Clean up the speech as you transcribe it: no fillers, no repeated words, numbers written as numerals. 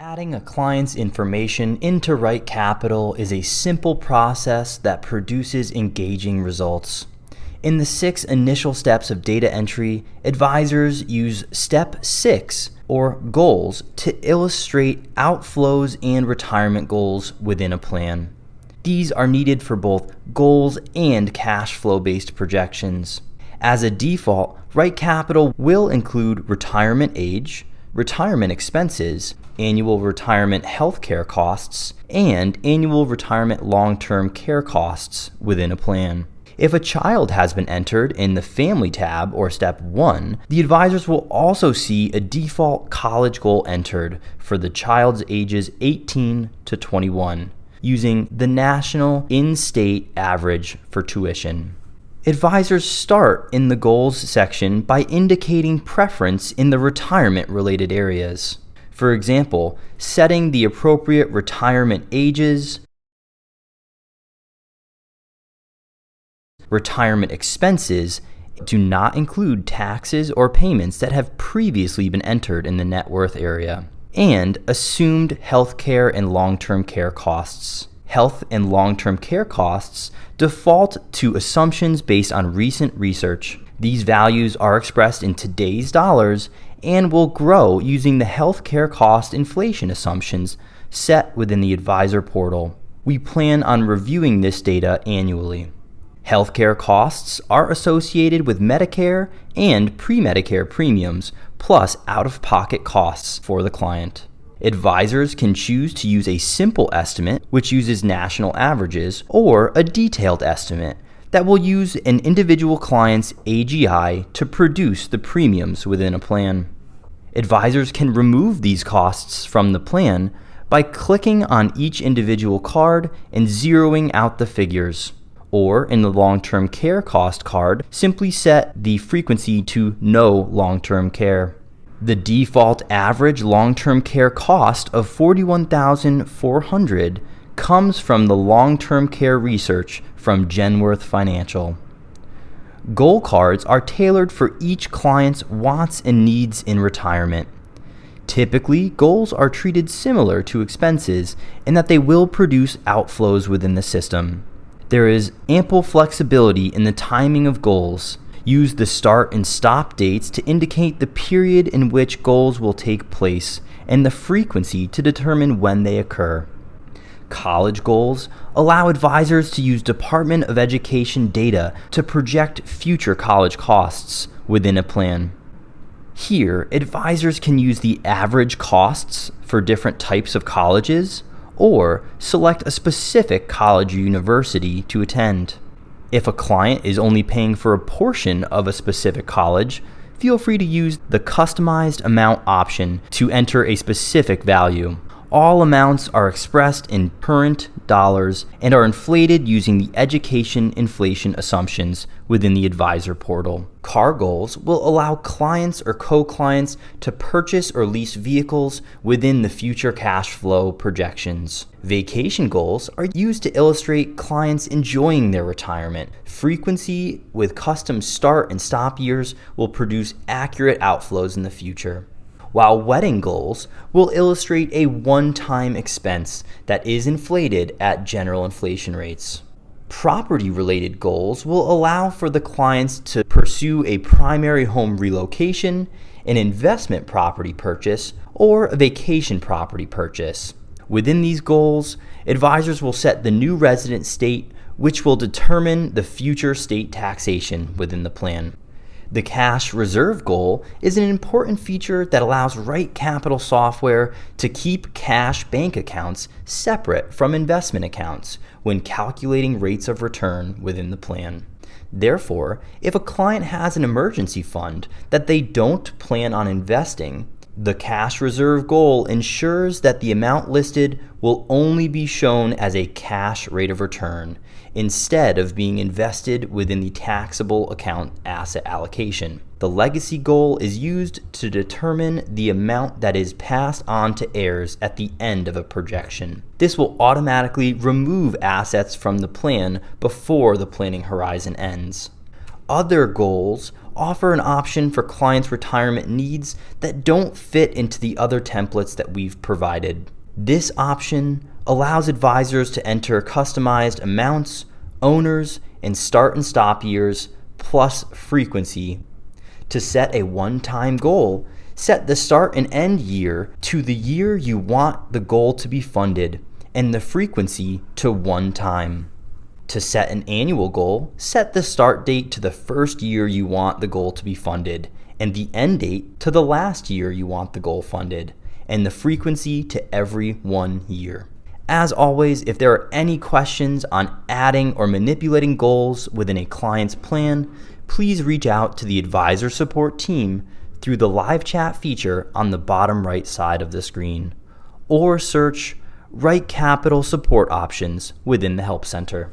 Adding a client's information into RightCapital is a simple process that produces engaging results. In the 6 initial steps of data entry, advisors use Step 6, or goals, to illustrate outflows and retirement goals within a plan. These are needed for both goals and cash flow-based projections. As a default, RightCapital will include retirement age, retirement expenses, annual retirement healthcare costs, and annual retirement long-term care costs within a plan. If a child has been entered in the Family tab or Step 1, the advisors will also see a default college goal entered for the child's ages 18 to 21, using the national in-state average for tuition. Advisors start in the Goals section by indicating preference in the retirement-related areas. For example, setting the appropriate retirement ages, retirement expenses do not include taxes or payments that have previously been entered in the net worth area, and assumed healthcare and long-term care costs. Health and long-term care costs default to assumptions based on recent research. These values are expressed in today's dollars and will grow using the healthcare cost inflation assumptions set within the advisor portal. We plan on reviewing this data annually. Healthcare costs are associated with Medicare and pre-Medicare premiums, plus out-of-pocket costs for the client. Advisors can choose to use a simple estimate, which uses national averages, or a detailed estimate that will use an individual client's AGI to produce the premiums within a plan. Advisors can remove these costs from the plan by clicking on each individual card and zeroing out the figures. Or in the long-term care cost card, simply set the frequency to no long-term care. The default average long-term care cost of $41,400 comes from the long-term care research from Genworth Financial. Goal cards are tailored for each client's wants and needs in retirement. Typically, goals are treated similar to expenses in that they will produce outflows within the system. There is ample flexibility in the timing of goals. Use the start and stop dates to indicate the period in which goals will take place and the frequency to determine when they occur. College goals allow advisors to use Department of Education data to project future college costs within a plan. Here, advisors can use the average costs for different types of colleges or select a specific college or university to attend. If a client is only paying for a portion of a specific college, feel free to use the customized amount option to enter a specific value. All amounts are expressed in current dollars and are inflated using the education inflation assumptions within the advisor portal. Car goals will allow clients or co-clients to purchase or lease vehicles within the future cash flow projections. Vacation goals are used to illustrate clients enjoying their retirement. Frequency with custom start and stop years will produce accurate outflows in the future, while wedding goals will illustrate a one-time expense that is inflated at general inflation rates. Property-related goals will allow for the clients to pursue a primary home relocation, an investment property purchase, or a vacation property purchase. Within these goals, advisors will set the new resident state, which will determine the future state taxation within the plan. The cash reserve goal is an important feature that allows RightCapital software to keep cash bank accounts separate from investment accounts when calculating rates of return within the plan. Therefore, if a client has an emergency fund that they don't plan on investing, the cash reserve goal ensures that the amount listed will only be shown as a cash rate of return instead of being invested within the taxable account asset allocation. The legacy goal is used to determine the amount that is passed on to heirs at the end of a projection. This will automatically remove assets from the plan before the planning horizon ends. Other goals offer an option for clients' retirement needs that don't fit into the other templates that we've provided. This option allows advisors to enter customized amounts, owners, and start and stop years, plus frequency. To set a one-time goal, set the start and end year to the year you want the goal to be funded, and the frequency to one time. To set an annual goal, set the start date to the first year you want the goal to be funded, and the end date to the last year you want the goal funded, and the frequency to every 1 year. As always, if there are any questions on adding or manipulating goals within a client's plan, please reach out to the advisor support team through the live chat feature on the bottom right side of the screen, or search RightCapital support options within the Help Center.